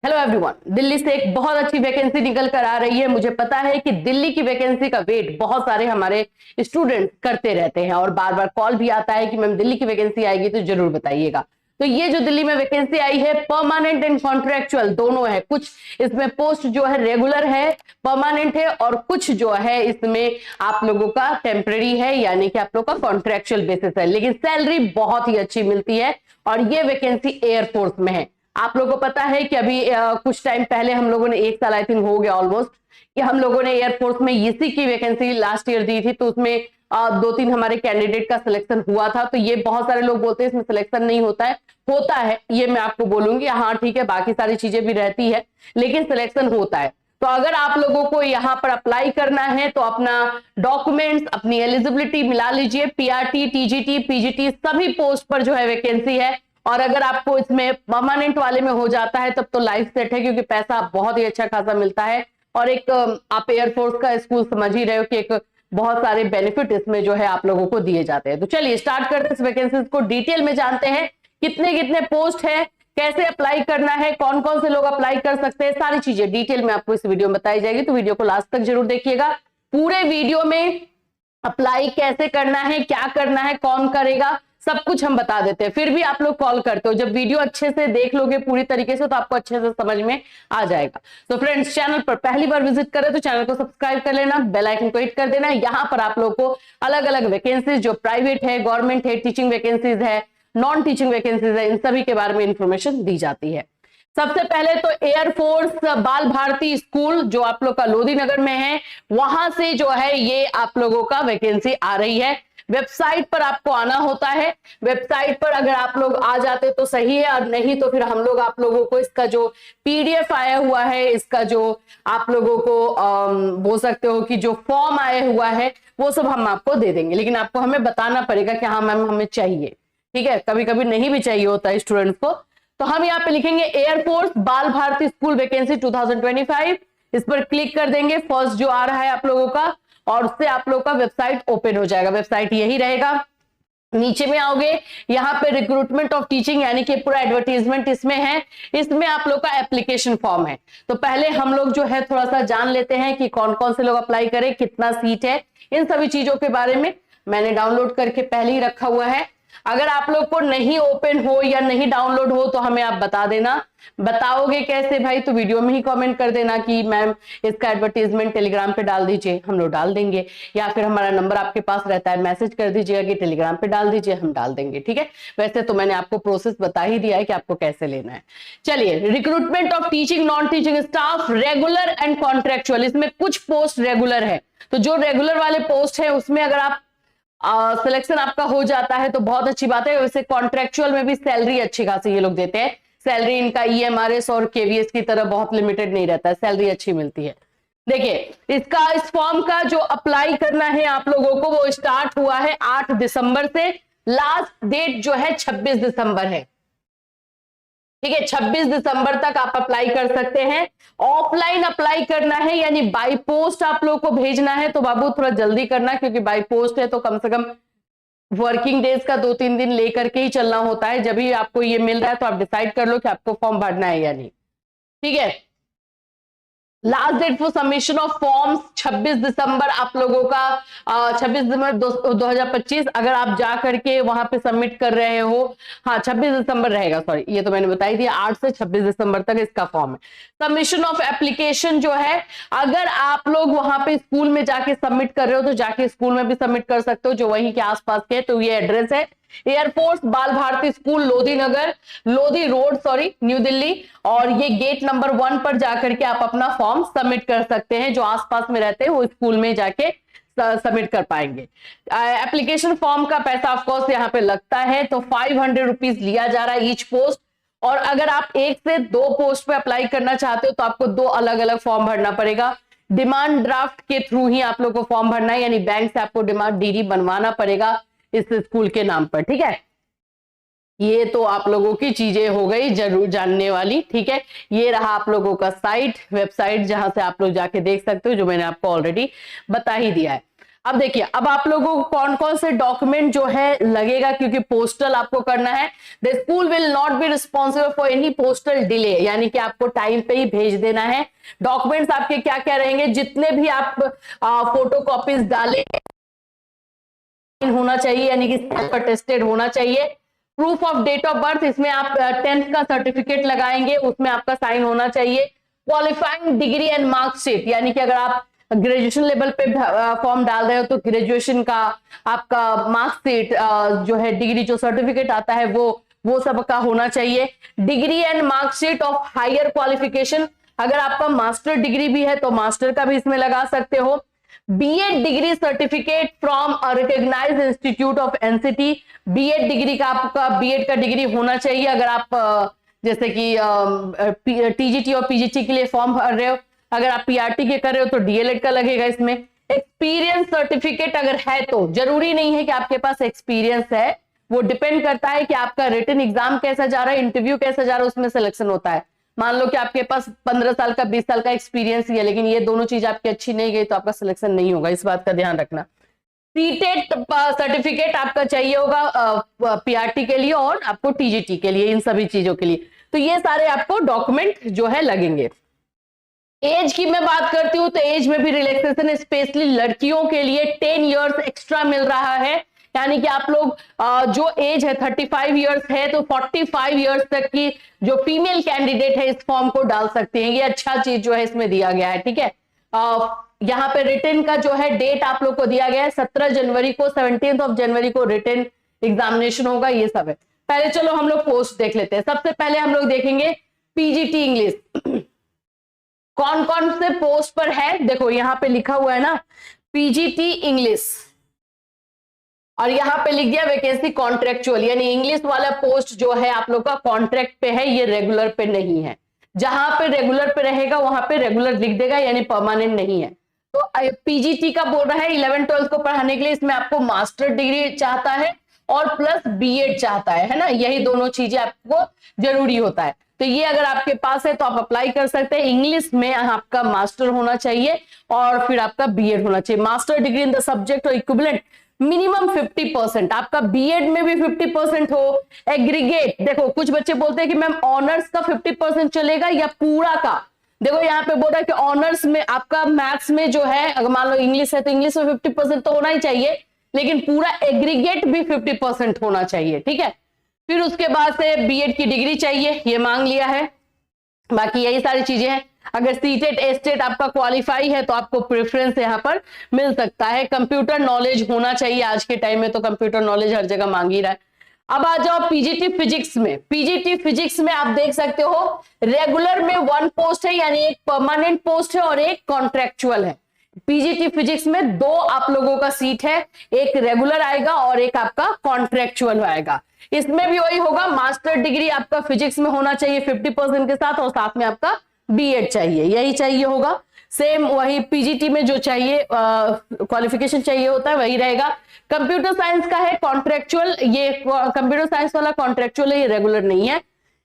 Hello everyone, Delhi से एक बहुत अच्छी वैकेंसी निकल कर आ रही है। मुझे पता है कि दिल्ली की वैकेंसी का वेट बहुत सारे हमारे स्टूडेंट करते रहते हैं और बार बार कॉल भी आता है कि मैम दिल्ली की वैकेंसी आएगी तो जरूर बताइएगा। तो ये जो दिल्ली में वैकेंसी आई है, परमानेंट एंड कॉन्ट्रेक्चुअल दोनों है। कुछ इसमें पोस्ट जो है रेगुलर है, परमानेंट है, और कुछ जो है इसमें आप लोगों का टेम्पररी है, यानी कि आप लोग का कॉन्ट्रेक्चुअल बेसिस है, लेकिन सैलरी बहुत ही अच्छी मिलती है। और ये वैकेंसी एयरफोर्स में है। आप लोगों को पता है कि अभी कुछ टाइम पहले हम लोगों ने, एक साल आई थिंक हो गया ऑलमोस्ट, कि हम लोगों ने एयरफोर्स में इसी की वैकेंसी लास्ट ईयर दी थी। तो उसमें 2-3 हमारे कैंडिडेट का सिलेक्शन हुआ था। तो ये बहुत सारे लोग बोलते हैं इसमें सिलेक्शन नहीं होता है, होता है। ये मैं आपको बोलूंगी, हाँ ठीक है, बाकी सारी चीजें भी रहती है लेकिन सिलेक्शन होता है। तो अगर आप लोगों को यहाँ पर अप्लाई करना है तो अपना डॉक्यूमेंट्स, अपनी एलिजिबिलिटी मिला लीजिए। पीआरटी, टीजीटी, पीजीटी सभी पोस्ट पर जो है वैकेंसी है। और अगर आपको इसमें परमानेंट वाले में हो जाता है तब तो लाइफ सेट है, क्योंकि पैसा बहुत ही अच्छा खासा मिलता है। और एक आप एयरफोर्स का स्कूल समझ ही रहे हो कि एक बहुत सारे बेनिफिट इसमें जो है आप लोगों को दिए जाते हैं। तो चलिए स्टार्ट करते हैं, इस वैकेंसीज को डिटेल में जानते हैं। कितने कितने पोस्ट है, कैसे अप्लाई करना है, कौन कौन से लोग अप्लाई कर सकते हैं, सारी चीजें डिटेल में आपको इस वीडियो में बताई जाएगी। तो वीडियो को लास्ट तक जरूर देखिएगा। पूरे वीडियो में अप्लाई कैसे करना है, क्या करना है, कौन करेगा, सब कुछ हम बता देते हैं। फिर भी आप लोग कॉल करते हो। जब वीडियो अच्छे से देख लोगे पूरी तरीके से तो आपको अच्छे से समझ में आ जाएगा। तो फ्रेंड्स, चैनल पर पहली बार विजिट करें तो चैनल को सब्सक्राइब कर लेना, बेल आइकन को हिट कर देना। यहाँ पर आप लोग को अलग अलग वैकेंसीज, जो प्राइवेट है, गवर्नमेंट है, टीचिंग वैकेंसीज है, नॉन टीचिंग वैकेंसीज है, इन सभी के बारे में इंफॉर्मेशन दी जाती है। सबसे पहले तो एयरफोर्स बाल भारती स्कूल जो आप लोग का लोधी नगर में है, वहां से जो है ये आप लोगों का वैकेंसी आ रही है। वेबसाइट पर आपको आना होता है। वेबसाइट पर अगर आप लोग आ जाते तो सही है, और नहीं तो फिर हम लोग आप लोगों को इसका जो पीडीएफ आया हुआ है, इसका जो आप लोगों को बोल सकते हो कि जो फॉर्म आया हुआ है वो सब हम आपको दे देंगे। लेकिन आपको हमें बताना पड़ेगा कि हाँ मैम हमें चाहिए, ठीक है। कभी कभी नहीं भी चाहिए होता है स्टूडेंट्स को। तो हम यहाँ पे लिखेंगे air force Bal Bharati school vacancy 2025। इस पर क्लिक कर देंगे, फर्स्ट जो आ रहा है आप लोगों का, और उससे आप लोगों का वेबसाइट ओपन हो जाएगा। वेबसाइट यही रहेगा। नीचे में आओगे, यहाँ पे रिक्रूटमेंट ऑफ टीचिंग, यानी कि पूरा एडवर्टीजमेंट इसमें है। इसमें आप लोग का एप्लीकेशन फॉर्म है। तो पहले हम लोग जो है थोड़ा सा जान लेते हैं कि कौन कौन से लोग अप्लाई करें, कितना सीट है, इन सभी चीजों के बारे में मैंने डाउनलोड करके पहले ही रखा हुआ है। अगर आप लोग को नहीं ओपन हो या नहीं डाउनलोड हो तो हमें आप बता देना। बताओगे कैसे भाई, तो वीडियो में ही कमेंट कर देना कि मैम इसका एडवर्टीजमेंट टेलीग्राम पे डाल दीजिए, हम लोग डाल देंगे। या फिर हमारा नंबर आपके पास रहता है, मैसेज कर दीजिएगा कि टेलीग्राम पे डाल दीजिए, हम डाल देंगे, ठीक है। वैसे तो मैंने आपको प्रोसेस बता ही दिया है कि आपको कैसे लेना है। चलिए, recruitment of teaching non teaching staff regular and contractual, इसमें कुछ पोस्ट रेगुलर है। तो जो रेगुलर वाले पोस्ट है उसमें अगर आप सिलेक्शन आपका हो जाता है तो बहुत अच्छी बात है। वैसे कॉन्ट्रेक्चुअल में भी सैलरी अच्छी खासी ये लोग देते हैं। सैलरी इनका ईएमआरएस और केवीएस की तरह बहुत लिमिटेड नहीं रहता है, सैलरी अच्छी मिलती है। देखिए, इसका इस फॉर्म का जो अप्लाई करना है आप लोगों को, वो स्टार्ट हुआ है 8 दिसंबर से। लास्ट डेट जो है 26 दिसंबर है, ठीक है। 26 दिसंबर तक आप अप्लाई कर सकते हैं। ऑफलाइन अप्लाई करना है, यानी बाय पोस्ट आप लोग को भेजना है, तो बाबू थोड़ा जल्दी करना, क्योंकि बाय पोस्ट है तो कम से कम वर्किंग डेज का 2-3 दिन लेकर के ही चलना होता है। जब भी आपको ये मिल रहा है तो आप डिसाइड कर लो कि आपको फॉर्म भरना है या नहीं, ठीक है। Last date for submission of forms 26 दिसंबर आप लोगों का, 26 दिसंबर 2025। अगर आप जा करके वहां पे सबमिट कर रहे हो, हाँ 26 दिसंबर रहेगा, सॉरी ये तो मैंने बताई थी। 8 से 26 दिसंबर तक इसका फॉर्म है। सबमिशन ऑफ एप्लीकेशन जो है, अगर आप लोग वहां पे स्कूल में जाके सबमिट कर रहे हो तो जाके स्कूल में भी सबमिट कर सकते हो जो वहीं के आसपास के। तो ये एड्रेस है air force Bal Bharati school, Lodhi Nagar, Lodhi road, sorry, New Delhi. और ये गेट नंबर 1 पर जाकर के आप अपना फॉर्म सबमिट कर सकते हैं। जो आसपास में रहते हैं वो स्कूल में जाके सबमिट कर पाएंगे। एप्लीकेशन फॉर्म का पैसा ऑफकोर्स यहाँ पे लगता है, तो 500 रुपीज लिया जा रहा है ईच पोस्ट। और अगर आप 1 से 2 पोस्ट पे अप्लाई करना चाहते हो तो आपको 2 अलग अलग फॉर्म भरना पड़ेगा। डिमांड ड्राफ्ट के थ्रू ही आप लोग को फॉर्म भरना है, यानी बैंक से आपको डिमांड डीडी बनवाना पड़ेगा इस स्कूल के नाम पर, ठीक है। ये तो आप लोगों की चीजें हो गई जरूर जानने वाली, ठीक है। ये रहा आप लोगों का साइट, वेबसाइट, जहां से आप लोग जाके देख सकते हो, जो मैंने आपको ऑलरेडी बता ही दिया है। अब देखिए, अब आप लोगों को कौन कौन से डॉक्यूमेंट जो है लगेगा, क्योंकि पोस्टल आपको करना है। The school will not be responsible for any postal delay, यानी कि आपको टाइम पे ही भेज देना है। डॉक्यूमेंट्स आपके क्या क्या रहेंगे, जितने भी आप फोटो कॉपीज डाले होना चाहिए, यानी कि सेल्फ अटेस्टेड होना चाहिए। Proof of date of birth, इसमें आप 10th का सर्टिफिकेट लगाएंगे, उसमें आपका साइन होना चाहिए। क्वालिफाइंग डिग्री एंड मार्कशीट, यानी कि अगर आप ग्रेजुएशन लेवल पे फॉर्म डाल रहे हो तो ग्रेजुएशन का आपका मार्कशीट जो है, डिग्री जो सर्टिफिकेट आता है वो सब का होना चाहिए। Degree and marksheet of higher qualification, अगर आपका मास्टर डिग्री भी है तो मास्टर का भी इसमें लगा सकते हो। BEd degree certificate from a recognised institute of NCT, BEd degree का आपका बीएड का डिग्री होना चाहिए। अगर आप जैसे कि टीजीटी और पीजीटी के लिए फॉर्म भर रहे हो, अगर आप पीआरटी के कर रहे हो तो डीएलएड का लगेगा इसमें। एक्सपीरियंस सर्टिफिकेट अगर है तो, जरूरी नहीं है कि आपके पास एक्सपीरियंस है, वो डिपेंड करता है कि आपका रिटन एग्जाम कैसा जा रहा है, इंटरव्यू कैसा जा रहा है, उसमें सिलेक्शन होता है। मान लो कि आपके पास 15 साल का 20 साल का एक्सपीरियंस ही है, लेकिन ये दोनों चीज आपकी अच्छी नहीं गई तो आपका सिलेक्शन नहीं होगा, इस बात का ध्यान रखना। सीटेट सर्टिफिकेट आपका चाहिए होगा पीआरटी के लिए और आपको टीजीटी के लिए, इन सभी चीजों के लिए। तो ये सारे आपको डॉक्यूमेंट जो है लगेंगे। एज की मैं बात करती हूँ तो एज में भी रिलैक्सेशन, स्पेशली लड़कियों के लिए 10 इयर्स एक्स्ट्रा मिल रहा है, यानी कि आप लोग जो एज है 35 इयर्स है तो 45 इयर्स तक की जो फीमेल कैंडिडेट है इस फॉर्म को डाल सकते हैं। ये अच्छा चीज जो है इसमें दिया गया है, ठीक है। यहाँ पे रिटन का जो है डेट आप लोग को दिया गया है 17 जनवरी को, 17 जनवरी को रिटन एग्जामिनेशन होगा, ये सब है। पहले चलो हम लोग पोस्ट देख लेते हैं। सबसे पहले हम लोग देखेंगे पीजीटी इंग्लिश, कौन कौन से पोस्ट पर है। देखो यहाँ पे लिखा हुआ है ना पीजीटी इंग्लिश, और यहाँ पे लिख दिया वैकेंसी कॉन्ट्रेक्चुअल, यानी इंग्लिश वाला पोस्ट जो है आप लोग का कॉन्ट्रैक्ट पे है, ये रेगुलर पे नहीं है। जहां पे रेगुलर पे रहेगा वहां पे रेगुलर लिख देगा, यानी परमानेंट नहीं है। तो पीजीटी का बोल रहा है 11-12 को पढ़ाने के लिए, इसमें आपको मास्टर डिग्री चाहता है और प्लस बीएड चाहता है ना, यही दोनों चीजें आपको जरूरी होता है। तो ये अगर आपके पास है तो आप अप्लाई कर सकते हैं। इंग्लिश में आपका मास्टर होना चाहिए और फिर आपका बीएड होना चाहिए। Master degree in the subject और इक्विवेलेंट मिनिमम 50%, आपका बीएड में भी 50% हो। एग्रीगेट, देखो कुछ बच्चे बोलते हैं कि मैम ऑनर्स का 50% चलेगा या पूरा का। देखो यहाँ पे बोल रहा है कि ऑनर्स में आपका मैथ्स में जो है, अगर मान लो इंग्लिश है तो इंग्लिश में 50% तो होना ही चाहिए, लेकिन पूरा एग्रीगेट भी 50% होना चाहिए, ठीक है। फिर उसके बाद से बीएड की डिग्री चाहिए, ये मांग लिया है। बाकी यही सारी चीजें हैं। अगर सीटेट एस्टेट आपका क्वालिफाई है तो आपको प्रेफरेंस यहाँ पर मिल सकता है। कंप्यूटर नॉलेज होना चाहिए, आज के टाइम में तो कंप्यूटर नॉलेज हर जगह मांग ही रहा है। अब आ जाओ पीजीटी फिजिक्स में। पीजीटी फिजिक्स में आप देख सकते हो रेगुलर में 1 पोस्ट है, यानी एक परमानेंट पोस्ट है और एक कॉन्ट्रेक्चुअल है। पीजीटी फिजिक्स में 2 आप लोगों का सीट है, एक रेगुलर आएगा और एक आपका कॉन्ट्रेक्चुअल आएगा। इसमें भी वही होगा, मास्टर डिग्री आपका फिजिक्स में होना चाहिए 50% के साथ, और साथ में आपका बीएड चाहिए, यही चाहिए होगा। सेम वही पीजीटी में जो चाहिए क्वालिफिकेशन चाहिए होता है वही रहेगा। कंप्यूटर साइंस का है कॉन्ट्रेक्चुअल, ये कंप्यूटर साइंस वाला कॉन्ट्रेक्चुअल है, ये रेगुलर नहीं है।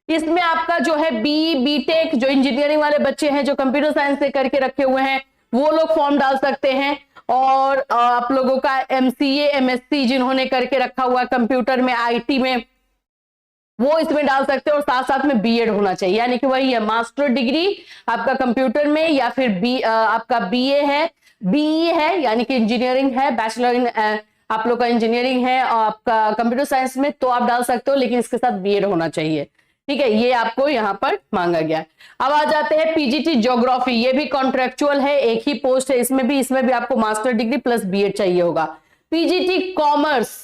इसमें आपका जो है बीटेक, जो इंजीनियरिंग वाले बच्चे हैं जो कंप्यूटर साइंस से करके रखे हुए हैं वो लोग फॉर्म डाल सकते हैं, और आप लोगों का एमसीए एमएससी जिन्होंने करके रखा हुआ है कंप्यूटर में आईटी में, वो इसमें डाल सकते हैं। और साथ साथ में बीएड होना चाहिए, यानी कि वही है मास्टर डिग्री आपका कंप्यूटर में, या फिर आपका बीए है, बीई है यानी कि इंजीनियरिंग है, बैचलर इन आप लोग का इंजीनियरिंग है और आपका कंप्यूटर साइंस में, तो आप डाल सकते हो, लेकिन इसके साथ बीएड होना चाहिए, ठीक है। ये आपको यहाँ पर मांगा गया। अब आ जाते हैं पीजीटी ज्योग्राफी, ये भी कॉन्ट्रेक्चुअल है, एक ही पोस्ट है इसमें भी आपको मास्टर डिग्री प्लस बीएड चाहिए होगा। पीजीटी कॉमर्स,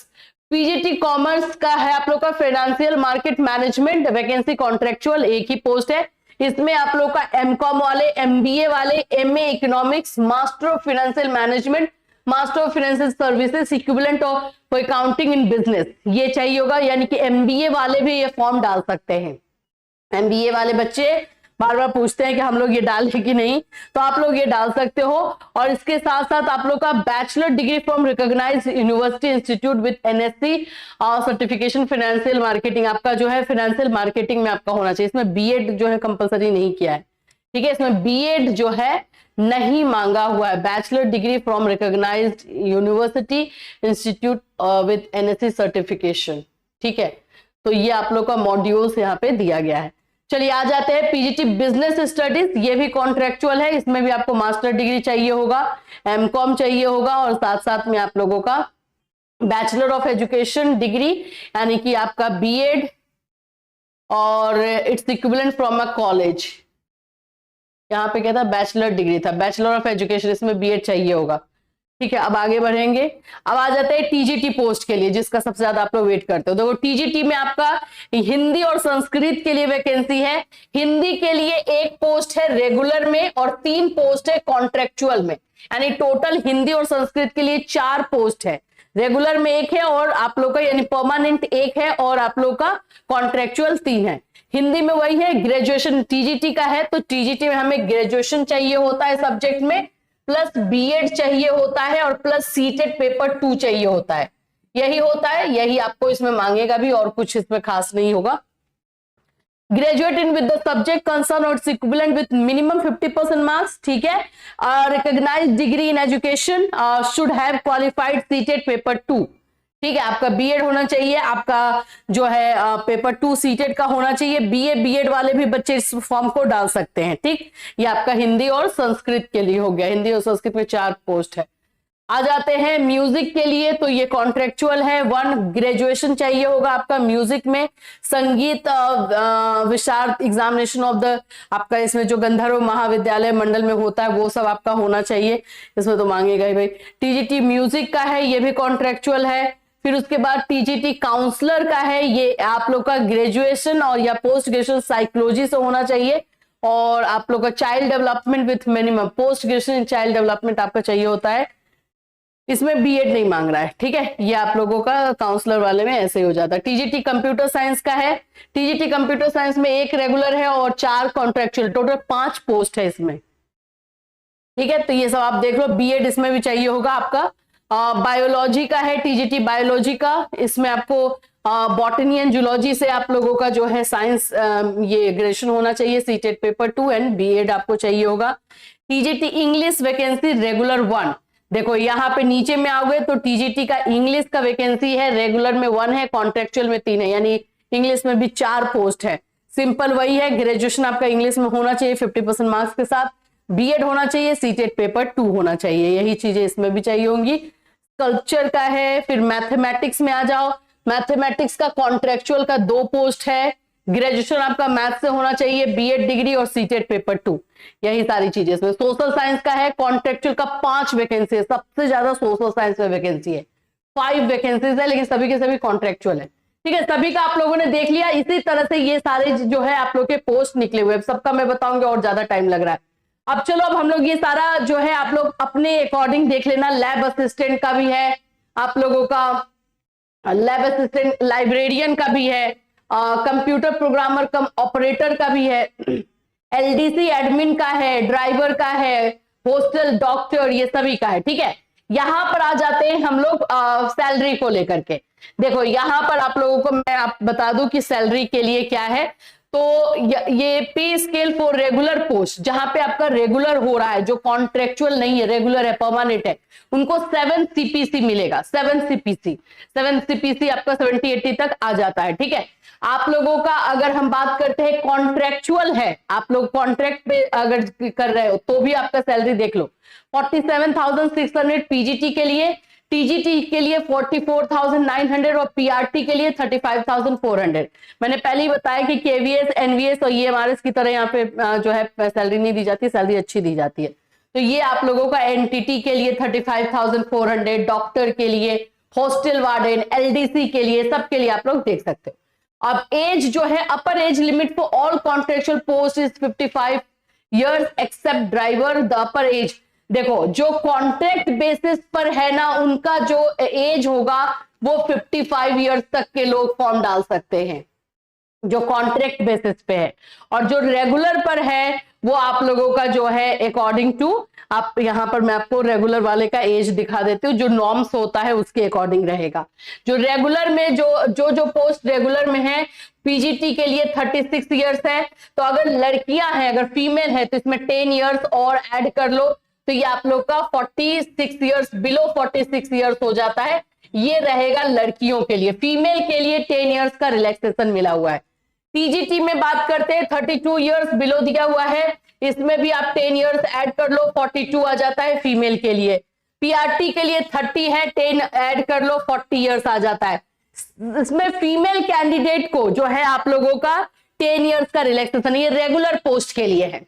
पीजीटी कॉमर्स का है आप लोग का financial market management, vacancy contractual, एक ही पोस्ट है। इसमें आप लोग का एमकॉम वाले, एमबीए वाले, MA economics, master of financial management, master of financial services, equivalent of accounting in business, ये चाहिए होगा। यानी कि एमबीए वाले भी ये फॉर्म डाल सकते हैं। एमबीए वाले बच्चे बार बार पूछते हैं कि हम लोग ये डालें कि नहीं, तो आप लोग ये डाल सकते हो। और इसके साथ साथ आप लोग का bachelor degree from recognised university institute with NSC और सर्टिफिकेशन फाइनेंशियल मार्केटिंग, आपका जो है फाइनेंशियल मार्केटिंग में आपका होना चाहिए। इसमें बीएड जो है कंपलसरी नहीं किया है, ठीक है। इसमें बीएड जो है नहीं मांगा हुआ है। Bachelor degree from recognised university institute with NSC certification, ठीक है। तो ये आप लोग का मॉड्यूल्स यहाँ पे दिया गया है। चलिए आ जाते हैं पीजीटी बिजनेस स्टडीज, ये भी कॉन्ट्रेक्चुअल है, इसमें भी आपको मास्टर डिग्री चाहिए होगा, एमकॉम चाहिए होगा, और साथ साथ में आप लोगों का बैचलर ऑफ एजुकेशन डिग्री यानी कि आपका बीएड और its equivalent from a college. यहाँ पे क्या था, बैचलर डिग्री था, बैचलर ऑफ एजुकेशन, इसमें बीएड चाहिए होगा, ठीक है। अब आगे बढ़ेंगे, अब आ जाते हैं टीजीटी पोस्ट के लिए, जिसका सबसे ज्यादा आप लोग वेट करते हो। देखो टीजीटी में आपका हिंदी और संस्कृत के लिए वैकेंसी है। हिंदी के लिए 1 पोस्ट है रेगुलर में और 3 पोस्ट है कॉन्ट्रेक्चुअल में, यानी टोटल हिंदी और संस्कृत के लिए 4 पोस्ट है। रेगुलर में 1 है और आप लोग का यानी परमानेंट 1 है और आप लोग का कॉन्ट्रेक्चुअल 3 है। हिंदी में वही है, ग्रेजुएशन टीजीटी का है, तो टीजीटी में हमें ग्रेजुएशन चाहिए होता है सब्जेक्ट में, प्लस बीएड चाहिए होता है और प्लस सीटेट पेपर 2 चाहिए होता है। यही होता है, यही आपको इसमें मांगेगा भी, और कुछ इसमें खास नहीं होगा। Graduate in with the subject concern और इक्विवेलेंट विद मिनिमम 50% मार्क्स, ठीक है। Recognised degree in education should have qualified CTET paper 2, ठीक है। आपका बीएड होना चाहिए, आपका जो है पेपर 2 सीटेट का होना चाहिए। बीए बीएड वाले भी बच्चे इस फॉर्म को डाल सकते हैं, ठीक। ये आपका हिंदी और संस्कृत के लिए हो गया, हिंदी और संस्कृत में 4 पोस्ट है। आ जाते हैं म्यूजिक के लिए, तो ये कॉन्ट्रेक्चुअल है। 1 ग्रेजुएशन चाहिए होगा आपका म्यूजिक में, संगीत विशारद एग्जामिनेशन ऑफ द आपका इसमें जो गंधर्व महाविद्यालय मंडल में होता है वो सब आपका होना चाहिए, इसमें तो मांगेगा ही भाई। टीजीटी म्यूजिक का है, ये भी कॉन्ट्रेक्चुअल है। फिर उसके बाद टीजीटी काउंसलर का है, ये आप लोग का ग्रेजुएशन और या पोस्ट ग्रेजुएशन साइकोलॉजी से होना चाहिए, और आप लोग का child development with minimum post graduation child development आपका चाहिए होता है। इसमें बीएड नहीं मांग रहा है, ठीक है। ये आप लोगों का काउंसलर वाले में ऐसे ही हो जाता है। टीजीटी कंप्यूटर साइंस का है, टीजीटी कंप्यूटर साइंस में 1 रेगुलर है और 4 कॉन्ट्रेक्चुअल, टोटल 5 पोस्ट है इसमें, ठीक है। तो ये सब आप देख लो, बीएड इसमें भी चाहिए होगा आपका। बायोलॉजी का है टीजीटी बायोलॉजी का, इसमें आपको बॉटनी एंड जूलॉजी से आप लोगों का जो है साइंस ये ग्रेजुएशन होना चाहिए, सीटेट पेपर 2 एंड बीएड आपको चाहिए होगा। टीजीटी इंग्लिश वैकेंसी रेगुलर 1, देखो यहाँ पे नीचे में आओगे तो टीजीटी का इंग्लिश का वैकेंसी है, रेगुलर में 1 है, कॉन्ट्रेक्चुअल में 3 है, यानी इंग्लिश में भी 4 पोस्ट है। सिंपल वही है, ग्रेजुएशन आपका इंग्लिश में होना चाहिए 50% मार्क्स के साथ, बीएड होना चाहिए, सीटेट पेपर 2 होना चाहिए, यही चीजें इसमें भी चाहिए होंगी। कल्चर का है, फिर मैथमेटिक्स में आ जाओ, मैथमेटिक्स का कॉन्ट्रेक्चुअल का 2 पोस्ट है, ग्रेजुएशन आपका मैथ से होना चाहिए, बीएड डिग्री और सीटेट पेपर 2, यही सारी चीजें इसमें। सोशल साइंस का है, कॉन्ट्रेक्चुअल का 5 वैकेंसी है, सबसे ज्यादा सोशल साइंस में वैकेंसी है, 5 वैकेंसीज है, लेकिन सभी के सभी कॉन्ट्रेक्चुअल है, ठीक है। सभी का आप लोगों ने देख लिया। इसी तरह से ये सारे जो है आप लोग के पोस्ट निकले हुए, सबका मैं बताऊंगी और ज्यादा टाइम लग रहा है। अब चलो, अब हम लोग ये सारा जो है आप लोग अपने अकॉर्डिंग देख लेना। लैब असिस्टेंट का भी है आप लोगों का, लैब असिस्टेंट लाइब्रेरियन का भी है, कंप्यूटर प्रोग्रामर कम ऑपरेटर का भी है, एलडीसी एडमिन का है, ड्राइवर का है, हॉस्टल डॉक्टर, ये सभी का है, ठीक है। यहां पर आ जाते हैं हम लोग सैलरी को लेकर के। देखो यहां पर आप लोगों को मैं आप बता दूं कि सैलरी के लिए क्या है। तो ये पे स्केल फॉर रेगुलर पोस्ट, जहां पे आपका रेगुलर हो रहा है, जो कॉन्ट्रेक्चुअल नहीं है, रेगुलर है, परमानेंट है, उनको 7 सीपीसी मिलेगा। 7 सीपीसी आपका 70-80 तक आ जाता है, ठीक है। आप लोगों का अगर हम बात करते हैं कॉन्ट्रेक्चुअल है, आप लोग कॉन्ट्रैक्ट पे अगर कर रहे हो तो भी आपका सैलरी देख लो, 47,600 पीजीटी के लिए, टीजीटी के लिए 44,900 और पीआरटी के लिए 35,400। मैंने पहले ही बताया कि केवीएस, एनवीएस और ईएमआरएस की तरह यहाँ पे जो है सैलरी नहीं दी जाती, सैलरी अच्छी दी जाती है। तो ये आप लोगों का एनटीटी के लिए 35,400, डॉक्टर के लिए, हॉस्टल वार्डन, एलडीसी के लिए, सबके लिए आप लोग देख सकते हो। अब एज जो है, upper age limit for all contractual post is 55 years except driver. The upper age, देखो जो कॉन्ट्रैक्ट बेसिस पर है ना, उनका जो एज होगा वो 55 years तक के लोग फॉर्म डाल सकते हैं, जो कॉन्ट्रैक्ट बेसिस पे है। और जो रेगुलर पर है वो आप लोगों का जो है अकॉर्डिंग टू, आप यहाँ पर मैं आपको रेगुलर वाले का एज दिखा देती हूँ, जो नॉर्म्स होता है उसके अकॉर्डिंग रहेगा। जो रेगुलर में जो पोस्ट रेगुलर में है, पीजीटी के लिए 36 ईयर्स है। तो अगर लड़कियां हैं, अगर फीमेल है तो इसमें 10 ईयर्स और ऐड कर लो, तो ये आप लोग का 46 ईयर्स, बिलो 46 ईयर्स हो जाता है। ये रहेगा लड़कियों के लिए। फीमेल के लिए 10 ईयर्स का रिलैक्सेशन मिला हुआ है। पीजीटी में बात करते हैं, 32 ईयर्स बिलो दिया हुआ है, इसमें भी आप 10 ईयर्स ऐड कर लो, 42 आ जाता है फीमेल के लिए। पीआरटी के लिए 30 है, 10 ऐड कर लो, 40 ईयर्स आ जाता है। इसमें फीमेल कैंडिडेट को जो है आप लोगों का 10 ईयर्स का रिलैक्सेशन, ये रेगुलर पोस्ट के लिए है।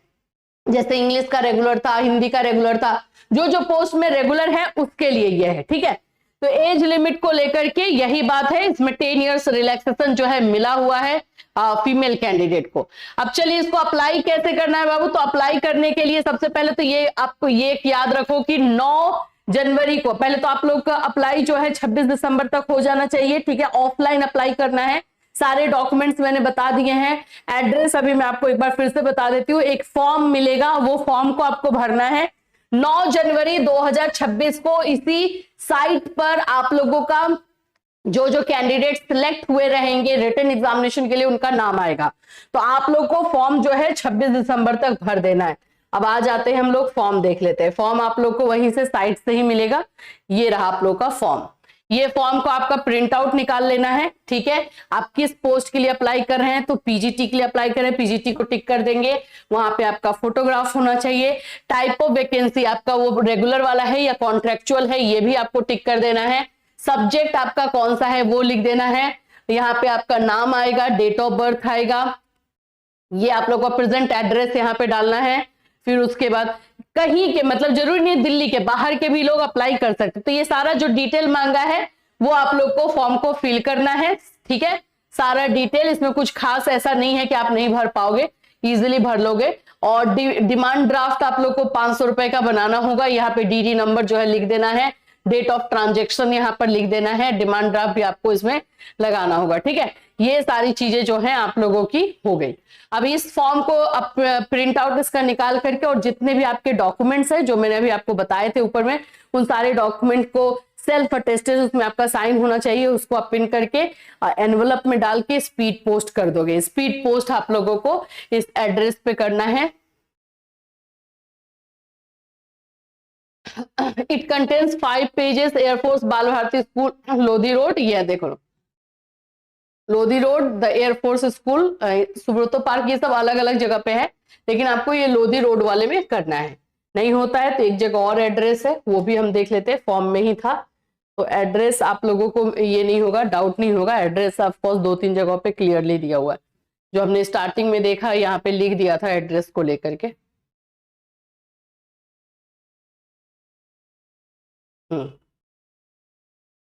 जैसे इंग्लिश का रेगुलर था, हिंदी का रेगुलर था, जो पोस्ट में रेगुलर है उसके लिए ये है, ठीक है। तो एज लिमिट को लेकर के यही बात है, इसमें 10 ईयर्स रिलैक्सेशन जो है मिला हुआ है फीमेल कैंडिडेट को। अब चलिए इसको अप्लाई कैसे करना है बाबू। तो अप्लाई करने के लिए सबसे पहले तो ये आपको ये याद रखो कि 9 जनवरी को, पहले तो आप लोग का अप्लाई जो है 26 दिसंबर तक हो जाना चाहिए, ठीक है। ऑफलाइन अप्लाई करना है, सारे डॉक्यूमेंट्स मैंने बता दिए हैं। एड्रेस अभी मैं आपको एक बार फिर से बता देती हूँ। एक फॉर्म मिलेगा, वो फॉर्म को आपको भरना है 9 जनवरी 2026 को। इसी साइट पर आप लोगों का जो कैंडिडेट सिलेक्ट हुए रहेंगे रिटन एग्जामिनेशन के लिए, उनका नाम आएगा। तो आप लोग को फॉर्म जो है 26 दिसंबर तक भर देना है। अब आ जाते हैं हम लोग फॉर्म देख लेते हैं। फॉर्म आप लोग को वहीं से साइट से ही मिलेगा। ये रहा आप लोग का फॉर्म। ये फॉर्म को आपका प्रिंट आउट निकाल लेना है, ठीक है। आप किस पोस्ट के लिए अप्लाई कर रहे हैं, तो पीजीटी के लिए अप्लाई करें, पीजीटी को टिक कर देंगे। वहां पे आपका फोटोग्राफ होना चाहिए। टाइप ऑफ वैकेंसी आपका वो रेगुलर वाला है या कॉन्ट्रेक्चुअल है, ये भी आपको टिक कर देना है। सब्जेक्ट आपका कौन सा है वो लिख देना है। यहाँ पे आपका नाम आएगा, डेट ऑफ बर्थ आएगा, ये आप लोग का प्रेजेंट एड्रेस यहाँ पे डालना है। फिर उसके बाद कहीं के, मतलब जरूरी नहीं दिल्ली के, बाहर के भी लोग अप्लाई कर सकते। तो ये सारा जो डिटेल मांगा है वो आप लोग को फॉर्म को फिल करना है, ठीक है। सारा डिटेल, इसमें कुछ खास ऐसा नहीं है कि आप नहीं भर पाओगे, इजिली भर लोगे। और डिमांड ड्राफ्ट आप लोग को 500 रुपए का बनाना होगा। यहाँ पे डीडी नंबर जो है लिख देना है, डेट ऑफ ट्रांजेक्शन यहाँ पर लिख देना है, डिमांड ड्राफ्ट भी आपको इसमें लगाना होगा, ठीक है। ये सारी चीजें जो है आप लोगों की हो गई। अब इस फॉर्म को प्रिंट आउट इसका निकाल करके, और जितने भी आपके डॉक्यूमेंट्स हैं जो मैंने अभी आपको बताए थे ऊपर में, उन सारे डॉक्यूमेंट को सेल्फ अटेस्टेड, उसमें आपका साइन होना चाहिए, उसको आप पिन करके एनवलप में डाल के स्पीड पोस्ट कर दोगे। स्पीड पोस्ट आप लोगों को इस एड्रेस पे करना है। It contains 5 pages, air force Bal Bharati school Lodhi road. ये देखो Lodhi road the air force school, Subroto park, ये सब अलग अलग जगह पे है, लेकिन आपको ये लोधी रोड वाले में करना है। नहीं होता है तो एक जगह और एड्रेस है, वो भी हम देख लेते हैं, फॉर्म में ही था। तो एड्रेस आप लोगों को ये नहीं होगा, डाउट नहीं होगा, एड्रेस ऑफकोर्स 2-3 जगहों पे क्लियरली दिया हुआ है। जो हमने स्टार्टिंग में देखा यहाँ पे लिख दिया था एड्रेस को लेकर के।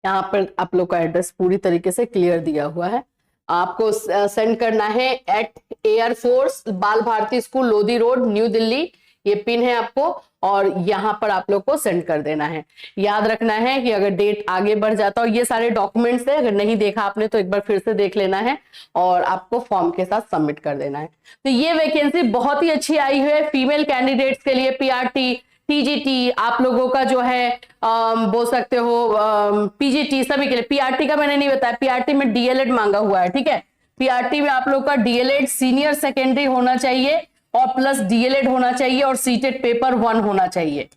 यहाँ पर आप लोग का एड्रेस पूरी तरीके से क्लियर दिया हुआ है। आपको सेंड करना है at air force Bal Bharati school Lodhi road New Delhi, ये पिन है आपको, और यहाँ पर आप लोग को सेंड कर देना है। याद रखना है कि अगर डेट आगे बढ़ जाता है, और ये सारे डॉक्यूमेंट्स है, अगर नहीं देखा आपने तो एक बार फिर से देख लेना है, और आपको फॉर्म के साथ सबमिट कर देना है। तो ये वैकेंसी बहुत ही अच्छी आई है फीमेल कैंडिडेट्स के लिए। पीआरटी, टीजीटी आप लोगों का जो है बोल सकते हो, पीजीटी सभी के लिए। पीआरटी का मैंने नहीं बताया, पीआरटी में डीएलएड मांगा हुआ है, ठीक है। पीआरटी में आप लोग का डीएलएड सीनियर सेकेंडरी होना चाहिए, और प्लस डीएलएड होना चाहिए, और सीटेट पेपर 1 होना चाहिए।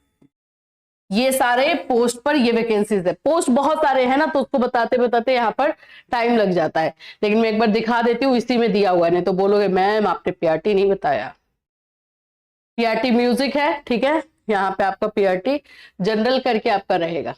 ये सारे पोस्ट पर ये वैकेंसीज है। पोस्ट बहुत सारे हैं ना, तो उसको बताते बताते यहाँ पर टाइम लग जाता है, लेकिन मैं एक बार दिखा देती हूँ, इसी में दिया हुआ है, नहीं तो बोलोगे मैम आपने पीआरटी नहीं बताया। पीआरटी म्यूजिक है, ठीक है। यहाँ पे आपका पीआरटी जनरल करके आपका रहेगा।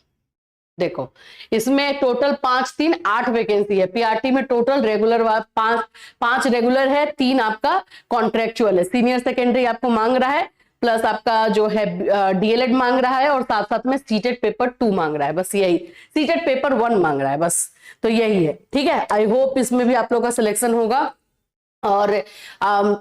देखो इसमें टोटल 5-3-8 वैकेंसी है। पीआरटी में टोटल रेगुलर 5 रेगुलर है, 3 आपका कॉन्ट्रेक्चुअल है। सीनियर सेकेंडरी आपको मांग रहा है, प्लस आपका जो है डीएलएड मांग रहा है, और साथ साथ में सीटेट पेपर 2 मांग रहा है, बस यही। सीटेट पेपर 1 मांग रहा है, बस। तो यही है, ठीक है। आई होप इसमें भी आप लोग का सिलेक्शन होगा। और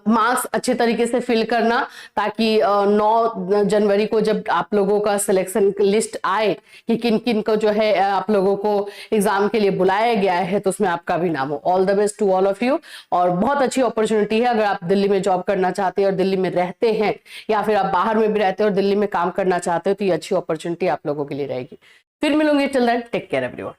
मार्क्स अच्छे तरीके से फिल करना, ताकि 9 जनवरी को जब आप लोगों का सिलेक्शन लिस्ट आए कि किन किन को जो है आप लोगों को एग्जाम के लिए बुलाया गया है, तो उसमें आपका भी नाम हो। All the best to all of you. और बहुत अच्छी अपॉर्चुनिटी है, अगर आप दिल्ली में जॉब करना चाहते हैं और दिल्ली में रहते हैं, या फिर आप बाहर में भी रहते हैं और दिल्ली में काम करना चाहते हो, तो ये अच्छी अपॉर्चुनिटी आप लोगों के लिए रहेगी। फिर मिलूंगी, till then take care everyone.